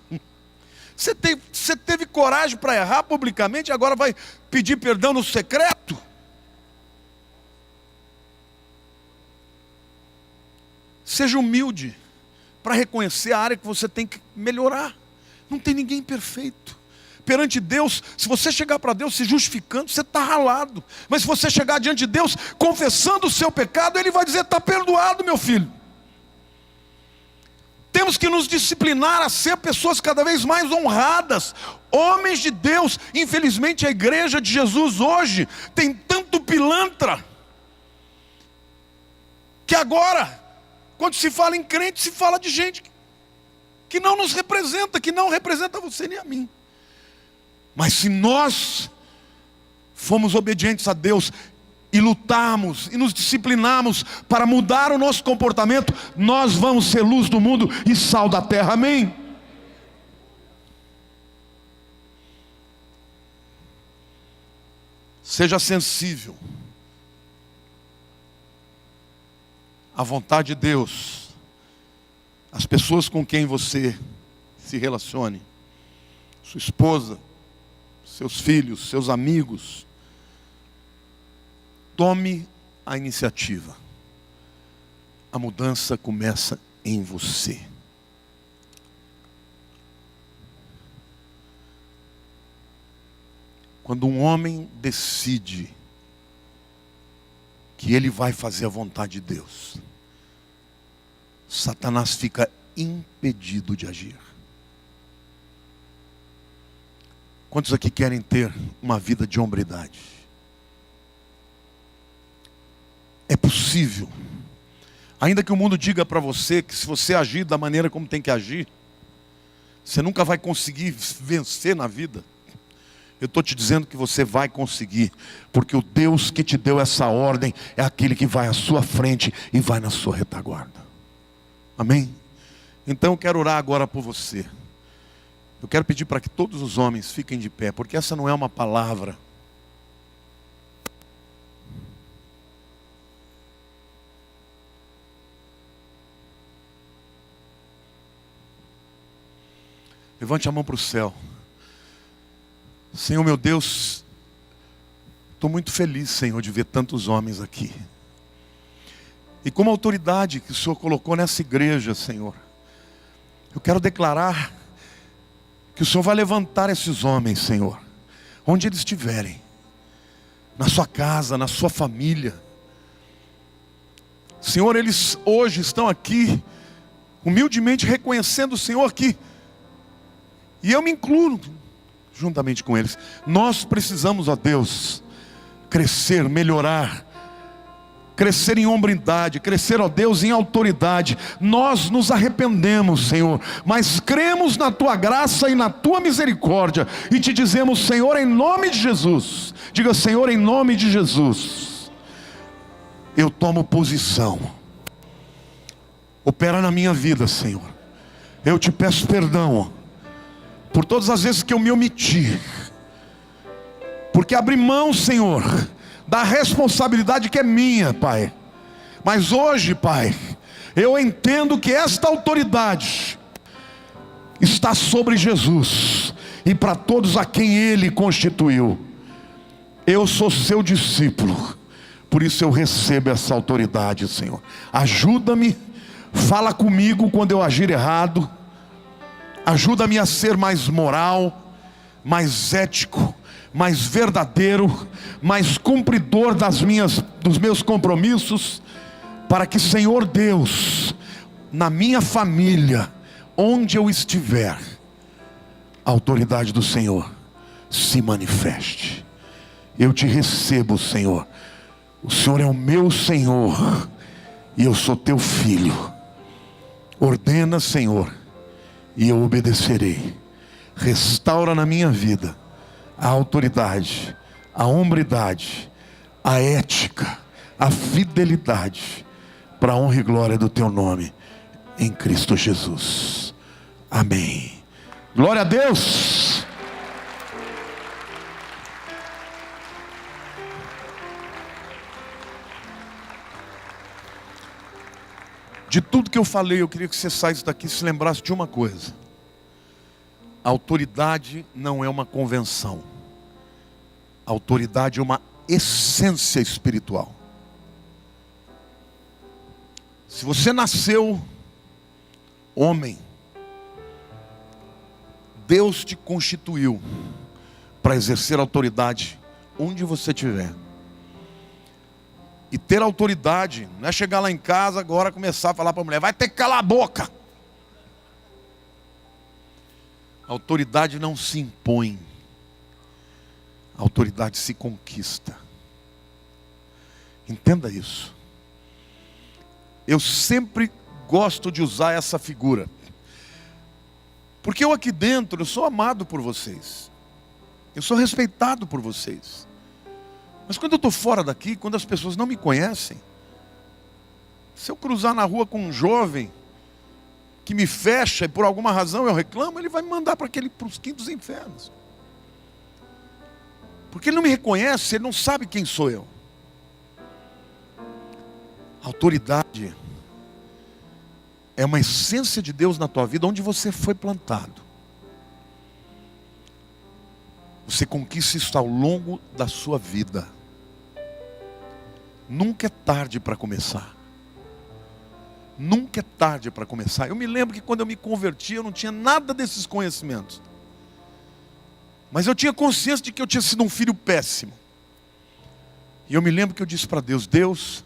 Você teve coragem para errar publicamente, agora vai pedir perdão no secreto? Seja humilde para reconhecer a área que você tem que melhorar. Não tem ninguém perfeito. Perante Deus, se você chegar para Deus se justificando, você está ralado. Mas se você chegar diante de Deus confessando o seu pecado, Ele vai dizer: está perdoado, meu filho. Temos que nos disciplinar a ser pessoas cada vez mais honradas, homens de Deus. Infelizmente a igreja de Jesus hoje tem tanto pilantra, que agora, quando se fala em crente, se fala de gente que não nos representa, que não representa você nem a mim. Mas se nós formos obedientes a Deus e lutarmos e nos disciplinarmos para mudar o nosso comportamento, nós vamos ser luz do mundo e sal da terra. Amém? Seja sensível à vontade de Deus, as pessoas com quem você se relacione, sua esposa, seus filhos, seus amigos. Tome a iniciativa. A mudança começa em você. Quando um homem decide que ele vai fazer a vontade de Deus, Satanás fica impedido de agir. Quantos aqui querem ter uma vida de hombridade? É possível. Ainda que o mundo diga para você que se você agir da maneira como tem que agir, você nunca vai conseguir vencer na vida. Eu estou te dizendo que você vai conseguir, porque o Deus que te deu essa ordem é aquele que vai à sua frente e vai na sua retaguarda. Amém? Então eu quero orar agora por você. Eu quero pedir para que todos os homens fiquem de pé, porque essa não é uma palavra. Levante a mão para o céu. Senhor meu Deus, estou muito feliz, Senhor, de ver tantos homens aqui. E como autoridade que o Senhor colocou nessa igreja, Senhor, eu quero declarar que o Senhor vai levantar esses homens, Senhor, onde eles estiverem, na sua casa, na sua família. Senhor, eles hoje estão aqui, humildemente reconhecendo o Senhor aqui. E eu me incluo juntamente com eles. Nós precisamos, ó Deus, crescer, melhorar, crescer em hombridade, crescer, ó Deus, em autoridade. Nós nos arrependemos, Senhor, mas cremos na Tua graça e na Tua misericórdia, e te dizemos, Senhor, em nome de Jesus, diga, Senhor, em nome de Jesus, eu tomo posição. Opera na minha vida, Senhor. Eu te peço perdão por todas as vezes que eu me omiti, porque abri mão, Senhor, da responsabilidade que é minha, Pai. Mas hoje, Pai, eu entendo que esta autoridade está sobre Jesus e para todos a quem Ele constituiu. Eu sou seu discípulo, por isso eu recebo essa autoridade, Senhor. Ajuda-me, fala comigo quando eu agir errado. Ajuda-me a ser mais moral, mais ético, mais verdadeiro, mais cumpridor dos meus compromissos, para que, Senhor Deus, na minha família, onde eu estiver, a autoridade do Senhor se manifeste. Eu te recebo, Senhor. O Senhor é o meu Senhor e eu sou teu filho. Ordena, Senhor, e eu obedecerei. Restaura na minha vida a autoridade, a hombridade, a ética, a fidelidade, para a honra e glória do teu nome, em Cristo Jesus. Amém. Glória a Deus. De tudo que eu falei, eu queria que você saísse daqui e se lembrasse de uma coisa: a autoridade não é uma convenção. A autoridade é uma essência espiritual. Se você nasceu homem, Deus te constituiu para exercer autoridade onde você estiver. E ter autoridade não é chegar lá em casa agora começar a falar para a mulher: vai ter que calar a boca. A autoridade não se impõe, a autoridade se conquista. Entenda isso. Eu sempre gosto de usar essa figura, porque eu aqui dentro, eu sou amado por vocês, eu sou respeitado por vocês. Mas quando eu estou fora daqui, quando as pessoas não me conhecem, se eu cruzar na rua com um jovem que me fecha e por alguma razão eu reclamo, ele vai me mandar para os quintos infernos. Porque ele não me reconhece, ele não sabe quem sou eu. Autoridade é uma essência de Deus na tua vida, onde você foi plantado. Você conquista isso ao longo da sua vida. Nunca é tarde para começar. Nunca é tarde para começar. Eu me lembro que quando eu me converti, eu não tinha nada desses conhecimentos. Mas eu tinha consciência de que eu tinha sido um filho péssimo. E eu me lembro que eu disse para Deus: Deus,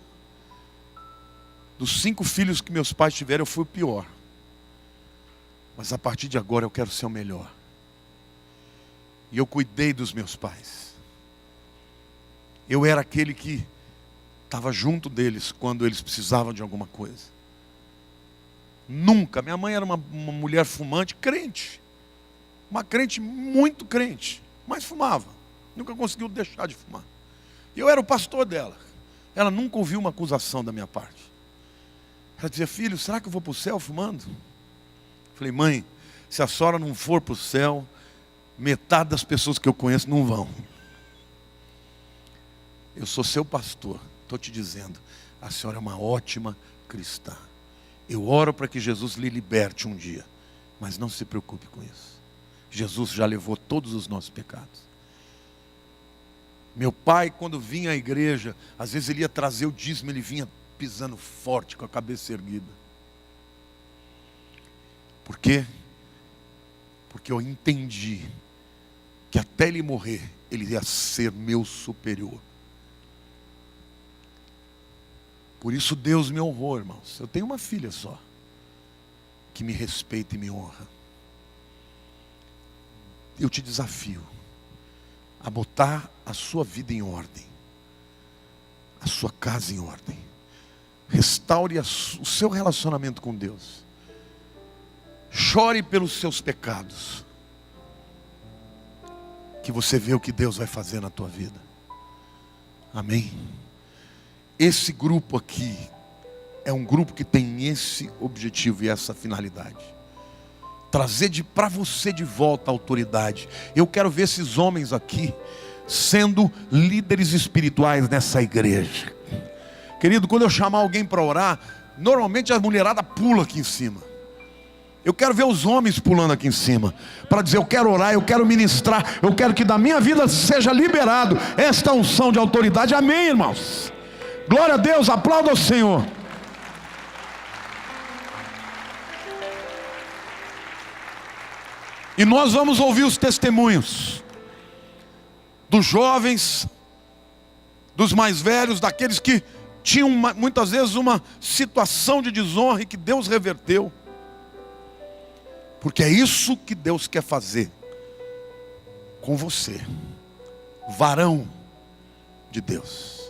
dos 5 filhos que meus pais tiveram, eu fui o pior. Mas a partir de agora eu quero ser o melhor. E eu cuidei dos meus pais. Eu era aquele que estava junto deles quando eles precisavam de alguma coisa. Nunca. Minha mãe era uma mulher fumante, crente. Uma crente, muito crente. mas fumava. Nunca conseguiu deixar de fumar. E eu era o pastor dela. Ela nunca ouviu uma acusação da minha parte. Ela dizia: filho, será que eu vou para o céu fumando? Eu falei: mãe, se a senhora não for para o céu, metade das pessoas que eu conheço não vão. Eu sou seu pastor, estou te dizendo, a senhora é uma ótima cristã. Eu oro para que Jesus lhe liberte um dia, mas não se preocupe com isso. Jesus já levou todos os nossos pecados. Meu pai, quando vinha à igreja, às vezes ele ia trazer o dízimo, ele vinha pisando forte, com a cabeça erguida. Por quê? Porque eu entendi que até ele morrer, ele ia ser meu superior. Por isso Deus me honrou, irmãos. Eu tenho uma filha só, que me respeita e me honra. Eu te desafio a botar a sua vida em ordem, a sua casa em ordem. Restaure o seu relacionamento com Deus. Chore pelos seus pecados, que você vê o que Deus vai fazer na tua vida. Amém? Esse grupo aqui é um grupo que tem esse objetivo e essa finalidade. Trazer para você de volta a autoridade. Eu quero ver esses homens aqui sendo líderes espirituais nessa igreja. Querido, quando eu chamar alguém para orar, normalmente a mulherada pula aqui em cima. Eu quero ver os homens pulando aqui em cima, para dizer: eu quero orar, eu quero ministrar, eu quero que da minha vida seja liberado esta unção de autoridade. Amém, irmãos? Glória a Deus, aplauda o Senhor. E nós vamos ouvir os testemunhos dos jovens, dos mais velhos, daqueles que tinham muitas vezes uma situação de desonra e que Deus reverteu. Porque é isso que Deus quer fazer com você, varão de Deus.